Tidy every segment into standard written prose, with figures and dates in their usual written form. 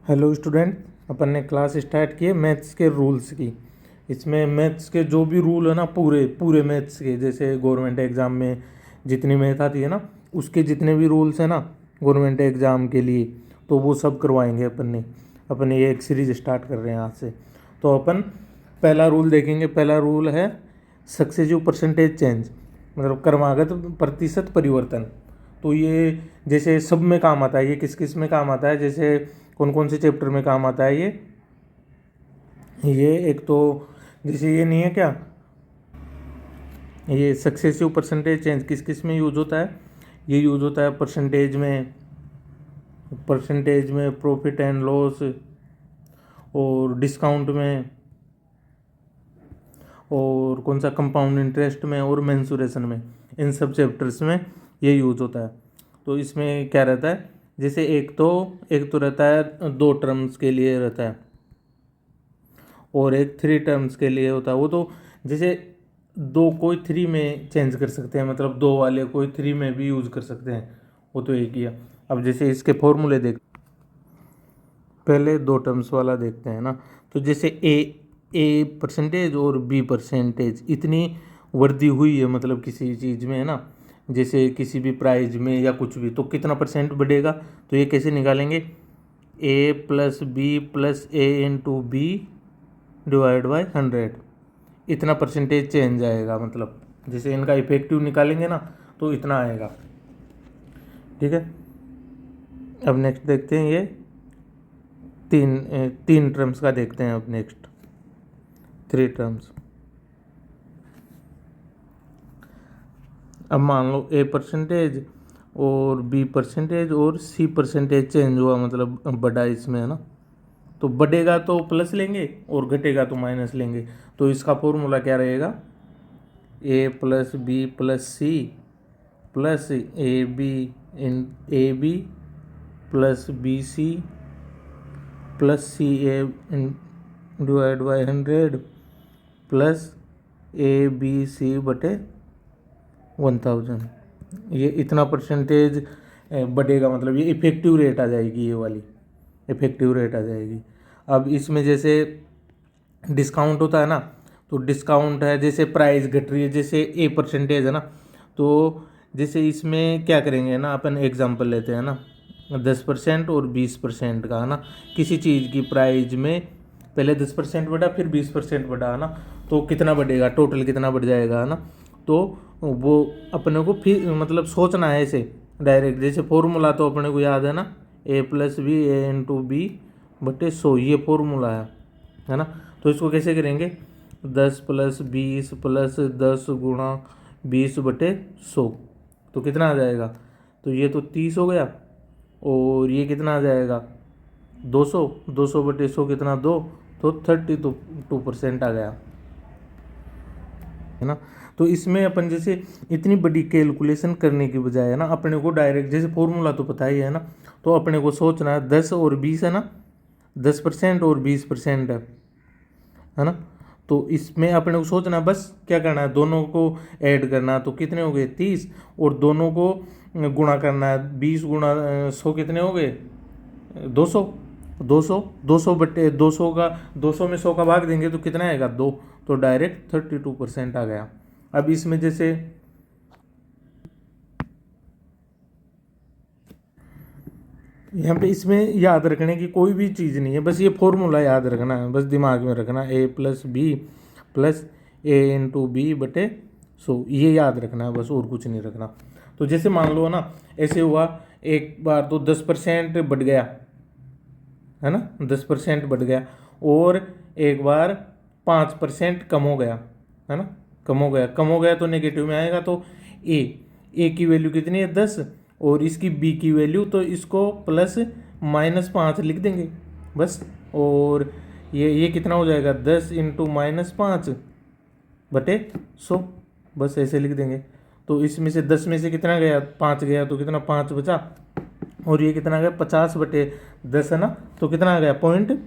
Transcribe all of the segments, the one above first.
Hello student, अपन ने class start की है मैथ्स के रूल्स की। इसमें मैथ्स के जो भी रूल है ना, पूरे पूरे मैथ्स के, जैसे गवर्नमेंट एग्ज़ाम में जितनी मैथ आती है ना, उसके जितने भी रूल्स हैं ना गवर्नमेंट एग्ज़ाम के लिए, तो वो सब करवाएंगे अपन ये एक सीरीज स्टार्ट कर रहे हैं आज से। तो अपन पहला रूल देखेंगे। पहला रूल है सक्सेसिव परसेंटेज चेंज, मतलब क्रमागत प्रतिशत परिवर्तन। तो ये जैसे सब में काम आता है, ये किस किस में काम आता है, जैसे कौन कौन से चैप्टर में काम आता है ये एक तो जैसे ये नहीं है क्या, ये सक्सेसिव परसेंटेज चेंज किस किस में यूज होता है। ये यूज होता है परसेंटेज में प्रॉफिट एंड लॉस, और डिस्काउंट में, और कौन सा कंपाउंड इंटरेस्ट में, और मेंसुरेशन में। इन सब चैप्टर्स में ये यूज होता है। तो इसमें क्या रहता है, जैसे एक तो रहता है 2 टर्म्स के लिए रहता है, और एक 3 टर्म्स के लिए होता है। वो तो जैसे 2 कोई 3 में चेंज कर सकते हैं, मतलब 2 वाले कोई 3 में भी यूज कर सकते हैं, वो तो एक ही है। अब जैसे इसके फॉर्मूले पहले 2 टर्म्स वाला देखते हैं ना। तो जैसे ए परसेंटेज और बी परसेंटेज, इतनी वृद्धि हुई है मतलब किसी चीज़ में, है ना, जैसे किसी भी प्राइज में या कुछ भी, तो कितना परसेंट बढ़ेगा। तो ये कैसे निकालेंगे, A plus B plus A into B divide by 100, इतना परसेंटेज चेंज आएगा। मतलब जैसे इनका इफेक्टिव निकालेंगे ना, तो इतना आएगा। ठीक है, अब नेक्स्ट देखते हैं, ये तीन टर्म्स का देखते हैं। अब नेक्स्ट 3 टर्म्स। अब मान लो ए परसेंटेज और बी परसेंटेज और सी परसेंटेज चेंज हुआ, मतलब बढ़ा इसमें, है ना। तो बढ़ेगा तो प्लस लेंगे और घटेगा तो माइनस लेंगे। तो इसका फॉर्मूला क्या रहेगा, A plus B plus C plus A B plus B C plus C A divide by 100 plus A B C बटे 1000। ये इतना परसेंटेज बढ़ेगा, मतलब ये इफेक्टिव रेट आ जाएगी, ये वाली इफेक्टिव रेट आ जाएगी। अब इसमें जैसे डिस्काउंट होता है ना, तो डिस्काउंट है, जैसे प्राइस घट रही है, जैसे ए परसेंटेज है ना, तो जैसे इसमें क्या करेंगे ना, अपन एग्जांपल लेते हैं ना, 10% और 20% का, है ना। किसी चीज़ की प्राइस में पहले 10% बढ़ा, फिर 20% बढ़ा, है ना, तो कितना बढ़ेगा, टोटल कितना बढ़ जाएगा, है ना। तो वो अपने को फिर मतलब सोचना है ऐसे डायरेक्ट, जैसे फॉर्मूला तो अपने को याद है ना, ए प्लस बी ए इंटू बी बटे 100, ये फॉर्मूला है ना। तो इसको कैसे करेंगे, 10 प्लस 20 प्लस 10 गुणा 20 बटे 100, तो कितना आ जाएगा। तो ये तो 30 हो गया, और ये कितना आ जाएगा 200 बटे 100 कितना 2, तो 32% आ गया, है ना। तो इसमें अपन जैसे इतनी बड़ी कैलकुलेशन करने की बजाय, है ना, अपने को डायरेक्ट, जैसे फॉर्मूला तो पता ही है ना, तो अपने को सोचना है 10 और 20 है ना, 10% और 20% है ना। तो इसमें अपने को सोचना, बस क्या करना है, दोनों को ऐड करना है, तो कितने हो गए 30, और दोनों को गुणा करना है, 20 गुणा 100 कितने हो गए 200। 200 बटे 200 का, 200 में 100 का भाग देंगे तो कितना आएगा 2, तो डायरेक्ट 32% आ गया। अब इसमें जैसे यहाँ पे इसमें याद रखने की कोई भी चीज़ नहीं है, बस ये फॉर्मूला याद रखना है, बस दिमाग में रखना, ए plus B plus A into B बटे 100, ये याद रखना है बस, और कुछ नहीं रखना। तो जैसे मान लो ना, ऐसे हुआ एक बार तो 10% बढ़ गया, है ना, 10% बढ़ गया, और एक बार 5% कम हो गया, है ना, कम हो गया तो नेगेटिव में आएगा। तो ए की वैल्यू कितनी है 10, और इसकी बी की वैल्यू, तो इसको प्लस -5 लिख देंगे बस। और ये कितना हो जाएगा 10 इंटू -5 बटे 100, बस ऐसे लिख देंगे। तो इसमें से 10 में से कितना गया 5 गया, तो कितना 5 बचा, और ये कितना गया 50 बटे 10, है ना, तो कितना आ गया पॉइंट,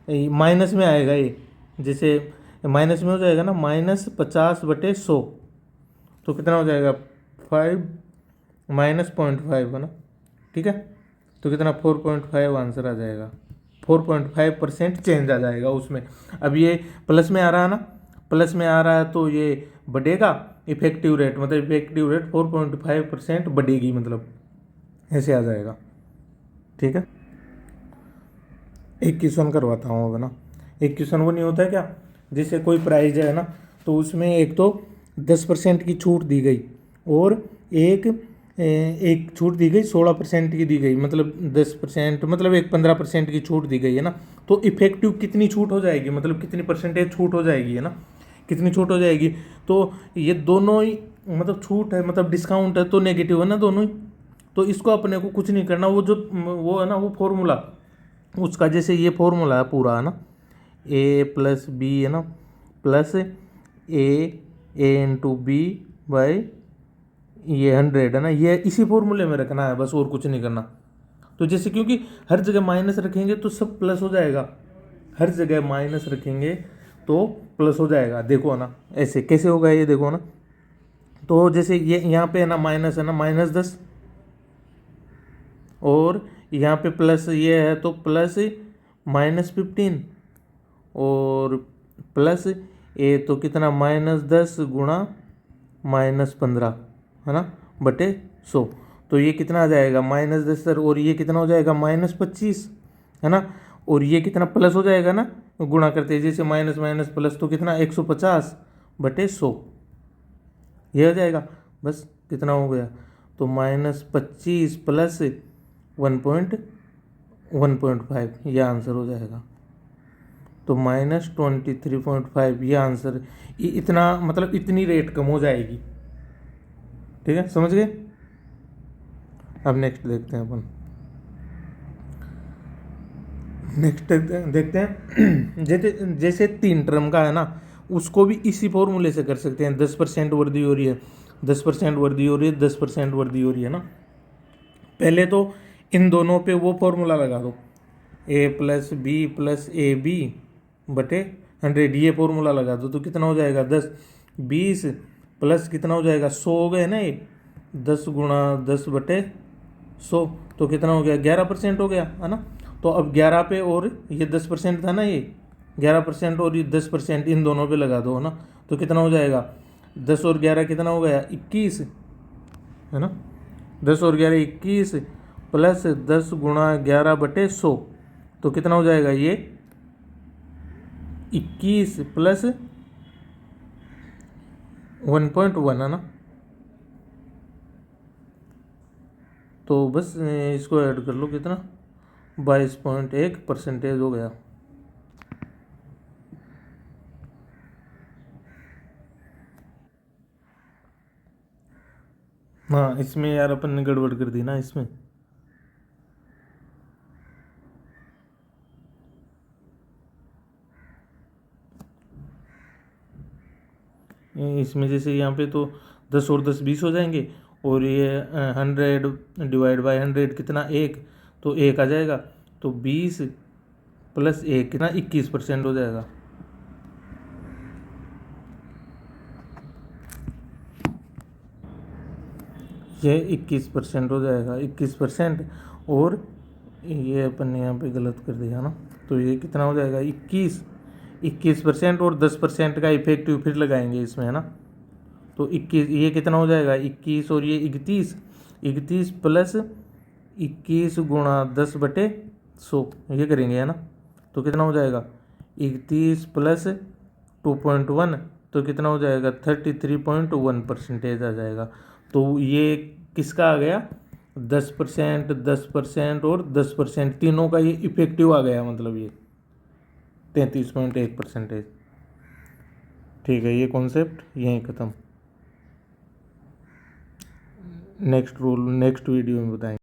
माइनस में आएगा ये, जैसे माइनस में हो जाएगा ना, -50 बटे 100, तो कितना हो जाएगा 5 -0.5, है ना। ठीक है, तो कितना 4.5 आंसर आ जाएगा। 4.5% चेंज आ जाएगा उसमें। अब ये प्लस में आ रहा है ना, प्लस में आ रहा है तो ये बढ़ेगा इफेक्टिव रेट, मतलब इफेक्टिव रेट 4.5% बढ़ेगी, मतलब ऐसे आ जाएगा। ठीक है, एक क्वेश्चन करवाता हूँ अब ना। एक क्वेश्चन वो नहीं होता है क्या, जैसे कोई प्राइज है ना, तो उसमें एक तो 10% की छूट दी गई और एक छूट दी गई 16% की दी गई, मतलब 10%, मतलब एक 15% की छूट दी गई है ना। तो इफेक्टिव कितनी छूट हो जाएगी, मतलब कितनी परसेंटेज छूट हो जाएगी, है ना, कितनी छूट हो जाएगी। तो ये दोनों ही, मतलब छूट है मतलब डिस्काउंट है तो नेगेटिव है ना दोनों ही। तो इसको अपने को कुछ नहीं करना, वो है ना वो फॉर्मूला उसका, जैसे ये फॉर्मूला है पूरा, है ना, ए प्लस बी, है ना, plus A into B by ये 100, है ना, ये इसी फॉर्मूले में रखना है बस, और कुछ नहीं करना। तो जैसे क्योंकि हर जगह माइनस रखेंगे तो सब प्लस हो जाएगा, हर जगह माइनस रखेंगे तो प्लस हो जाएगा। देखो ना ऐसे कैसे होगा ये, देखो ना। तो जैसे ये यहाँ पे है ना माइनस, है ना, -10, और यहाँ पे प्लस ये है तो प्लस -15, और प्लस ए तो कितना -10 गुणा -15, है ना, बटे 100। तो ये कितना आ जाएगा -10 सर, और ये कितना हो जाएगा -25, है ना, और ये कितना प्लस हो जाएगा ना, गुणा करते हैं जैसे माइनस माइनस प्लस, तो कितना 150 बटे 100, ये हो जाएगा। बस कितना हो गया, तो -25 प्लस 1.5, ये आंसर हो जाएगा। तो -23.5 ये आंसर, ये इतना मतलब इतनी रेट कम हो जाएगी। ठीक है, समझ गए। अब नेक्स्ट देखते हैं अपन, नेक्स्ट देखते हैं जैसे 3 टर्म का है ना, उसको भी इसी फॉर्मूले से कर सकते हैं। 10% वर्दी हो रही है, 10% वर्दी हो रही है, 10% वर्दी हो रही है ना। पहले तो इन दोनों पे वो फॉर्मूला लगा दो, ए प्लस ए बी बटे 100, ये फॉर्मूला लगा दो तो कितना हो जाएगा 10, 20 प्लस कितना हो जाएगा 100 हो गए ना, ये 10 गुणा 10 बटे 100, तो कितना हो गया 11% हो गया, है ना। तो अब 11 पे और ये 10% था ना, ये 11% और ये 10% इन दोनों पे लगा दो, है ना। तो कितना हो जाएगा 10 और 11 कितना हो गया 21, है ना, 10 और 11 21 प्लस 10 गुणा 11 बटे 100, तो कितना हो जाएगा ये 21 प्लस 1.1, है ना। तो बस इसको ऐड कर लो, कितना 22.1% हो गया। हाँ, इसमें यार अपन ने गड़बड़ कर दी ना इसमें। इसमें जैसे यहाँ पे तो 10 और 10 20 हो जाएंगे, और ये 100 डिवाइड बाय 100 कितना 1, तो 1 आ जाएगा, तो 20 प्लस 1 कितना 21% हो जाएगा। ये 21% हो जाएगा, 21%, और ये अपन ने यहाँ पे गलत कर दिया ना, तो ये कितना हो जाएगा 21% और 10% का इफेक्टिव फिर लगाएंगे इसमें, है ना। तो 21, ये कितना हो जाएगा 21 और ये 31, 31 प्लस 21 गुणा 10 बटे 100, ये करेंगे, है ना। तो कितना हो जाएगा 31 प्लस 2.1, तो कितना हो जाएगा 33.1% आ जाएगा। तो ये किसका आ गया 10%, 10% और 10%, तीनों का ये इफेक्टिव आ गया, मतलब ये 33.1%। ठीक है, ये कॉन्सेप्ट यहीं ख़त्म। नेक्स्ट रूल नेक्स्ट वीडियो में बताएंगे।